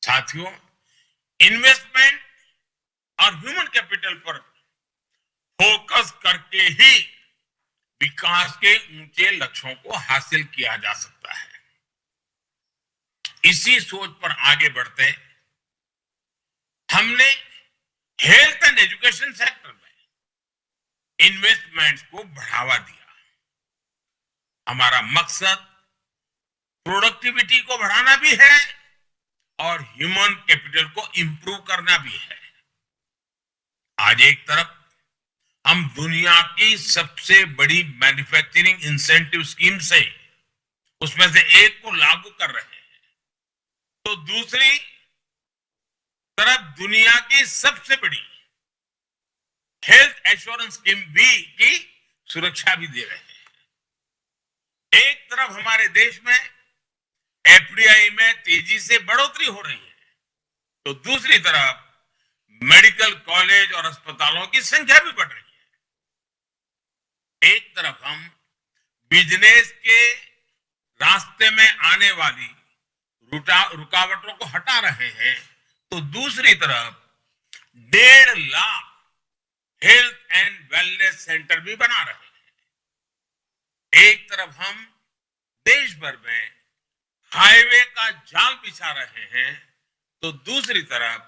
साथियों, इन्वेस्टमेंट और human capital पर फोकस करके ही विकास के ऊंचे लक्ष्यों को हासिल किया जा सकता है। इसी सोच पर आगे बढ़ते हमने हेल्थ एंड एजुकेशन सेक्टर में इन्वेस्टमेंट्स को बढ़ावा दिया। हमारा मकसद प्रोडक्टिविटी को बढ़ाना भी है और ह्यूमन कैपिटल को इंप्रूव करना भी है। आज एक तरफ हम दुनिया की सबसे बड़ी मैन्युफैक्चरिंग इंसेंटिव स्कीम से उसमें से एक को लागू कर रहे हैं, तो दूसरी तरफ दुनिया की सबसे बड़ी हेल्थ एश्योरेंस स्कीम भी की सुरक्षा भी दे रहे हैं। एक तरफ हमारे देश में एफडीआई में तेजी से बढ़ोतरी हो रही है, तो दूसरी तरफ मेडिकल कॉलेज और अस्पतालों की संख्या भी बढ़ रही है। एक तरफ हम बिजनेस के रास्ते में आने वाली रुकावटों को हटा रहे हैं, तो दूसरी तरफ 1.5 lakh health and wellness centre भी बना रहे हैं। एक तरफ हम देश भर में हाईवे का जाल बिछा रहे हैं, तो दूसरी तरफ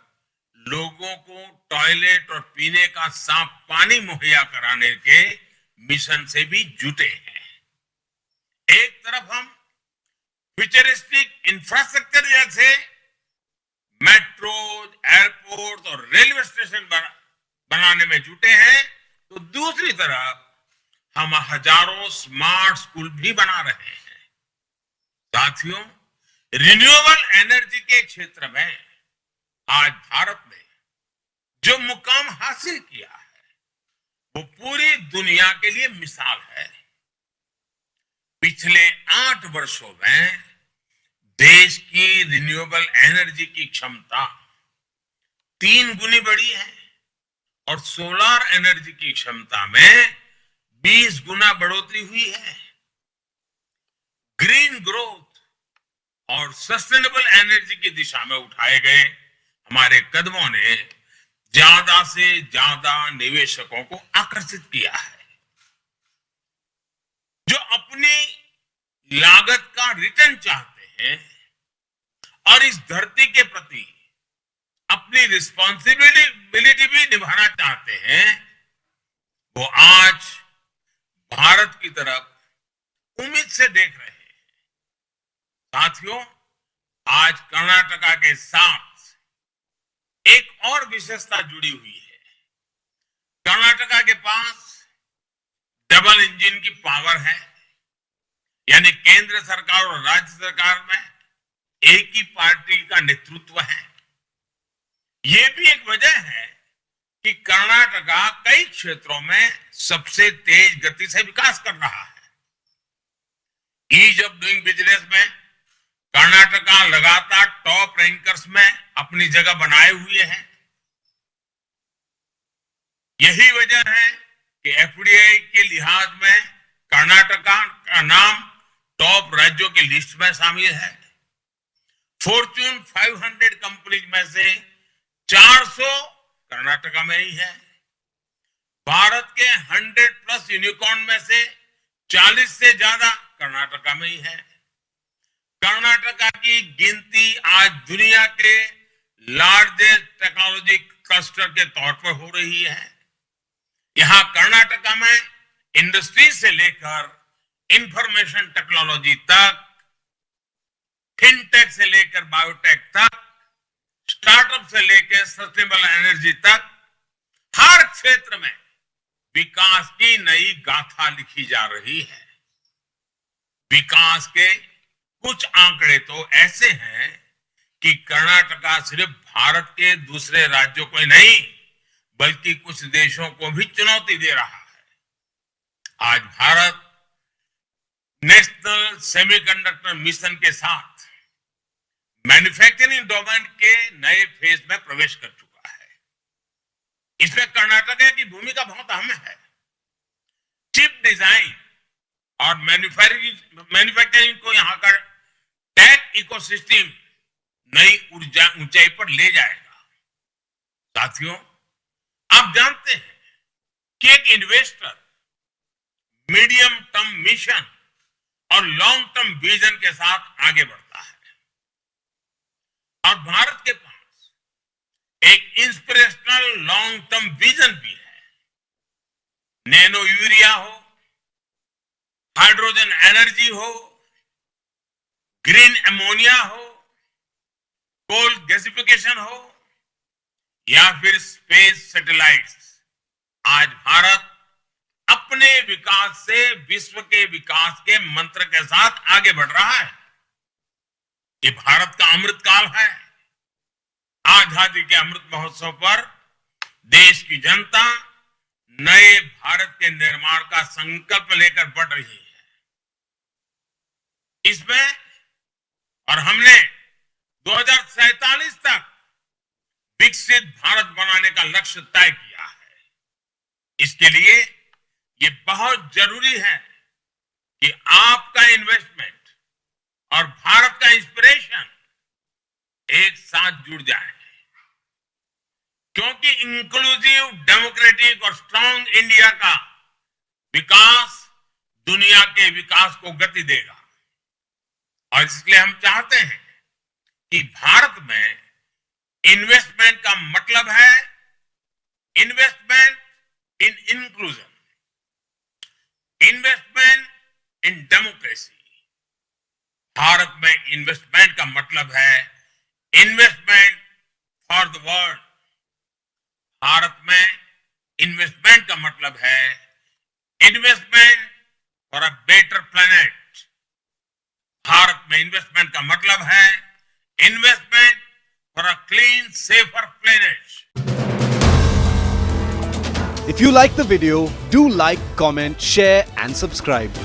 लोगों को टॉयलेट और पीने का साफ पानी मुहैया कराने के मिशन से भी जुटे हैं। एक तरफ हम फ्यूचरिस्टिक इंफ्रास्ट्रक्चर जैसे मेट्रो, एयरपोर्ट और रेलवे स्टेशन बनाने में जुटे हैं, तो दूसरी तरफ हम हजारों स्मार्ट स्कूल भी बना रहे हैं। साथियों, रिन्यूएबल एनर्जी के क्षेत्र में आज भारत ने जो मुकाम हासिल किया है वो पूरी दुनिया के लिए मिसाल है। पिछले 8 वर्षों में देश की रिन्यूएबल एनर्जी की क्षमता 3 गुनी बढ़ी है और सोलर एनर्जी की क्षमता में 20 गुना बढ़ोतरी हुई है। ग्रीन ग्रोथ और सस्टेनेबल एनर्जी की दिशा में उठाए गए हमारे कदमों ने ज्यादा से ज्यादा निवेशकों को आकर्षित किया है, जो अपनी लागत का रिटर्न चाहते हैं और इस धरती के प्रति अपनी रिस्पॉन्सिबिलिटी भी निभाना चाहते हैं। वो आज भारत की तरफ उम्मीद से देख रहे हैं। साथियों, आज कर्नाटका के साथ एक और विशेषता जुड़ी हुई है। कर्नाटका के पास डबल इंजन की पावर है, यानी केंद्र सरकार और राज्य सरकार में एक ही पार्टी का नेतृत्व है। यह भी एक वजह है कि कर्नाटका कई क्षेत्रों में सबसे तेज गति से विकास कर रहा है। ईज ऑफ डूइंग बिजनेस में कर्नाटका लगातार टॉप रैंकर्स में अपनी जगह बनाए हुए है। यही वजह है कि एफडीआई के लिहाज में कर्नाटका का नाम टॉप राज्यों की लिस्ट में शामिल है। फॉर्च्यून 500 कंपनीज में से 400 कर्नाटका में ही है। भारत के 100+ यूनिकॉर्न में से 40 से ज्यादा कर्नाटका में ही है। कर्नाटका की गिनती आज दुनिया के लार्जेस्ट टेक्नोलॉजी क्लस्टर के तौर पर हो रही है। यहां कर्नाटका में इंडस्ट्री से लेकर इंफॉर्मेशन टेक्नोलॉजी तक, फिनटेक से लेकर बायोटेक तक, स्टार्टअप से लेकर सस्टेनेबल एनर्जी तक, हर क्षेत्र में विकास की नई गाथा लिखी जा रही है। विकास के कुछ आंकड़े तो ऐसे हैं कि कर्नाटका सिर्फ भारत के दूसरे राज्यों को ही नहीं बल्कि कुछ देशों को भी चुनौती दे रहा है। आज भारत नेशनल सेमीकंडक्टर मिशन के साथ मैन्युफैक्चरिंग डोमेन के नए फेज में प्रवेश कर चुका है। इसमें कर्नाटका की भूमिका बहुत अहम है। चिप डिजाइन और मैन्युफैक्चरिंग को यहां का टेक इकोसिस्टम नई ऊर्जा ऊंचाई पर ले जाएगा। साथियों, आप जानते हैं कि एक इन्वेस्टर मीडियम टर्म मिशन और लॉन्ग टर्म विजन के साथ आगे बढ़ता है, और भारत के पास एक इंस्पिरेशनल लॉन्ग टर्म विजन भी है। नैनो यूरिया हो, हाइड्रोजन एनर्जी हो, ग्रीन अमोनिया हो, कोल गैसिफिकेशन हो, या फिर स्पेस सैटेलाइट्स, आज भारत अपने विकास से विश्व के विकास के मंत्र के साथ आगे बढ़ रहा है। ये भारत का अमृतकाल है। आजादी के अमृत महोत्सव पर देश की जनता नए भारत के निर्माण का संकल्प लेकर बढ़ रही है। इसमें और हमने 2047 तक विकसित भारत बनाने का लक्ष्य तय किया है। इसके लिए ये बहुत जरूरी है कि आपका इन्वेस्टमेंट और भारत का इंस्पिरेशन एक साथ जुड़ जाए, क्योंकि इंक्लूसिव, डेमोक्रेटिक और स्ट्रांग इंडिया का विकास दुनिया के विकास को गति देगा। और इसलिए हम चाहते हैं कि भारत में इन्वेस्टमेंट का मतलब है investment in inclusion, investment in democracy. Bharat में इन्वेस्टमेंट का मतलब है investment for the world. Bharat में इन्वेस्टमेंट का मतलब है investment for a better planet. Bharat में इन्वेस्टमेंट का मतलब है investment for a clean, safer planet. If you like the video, do like, comment, share and subscribe.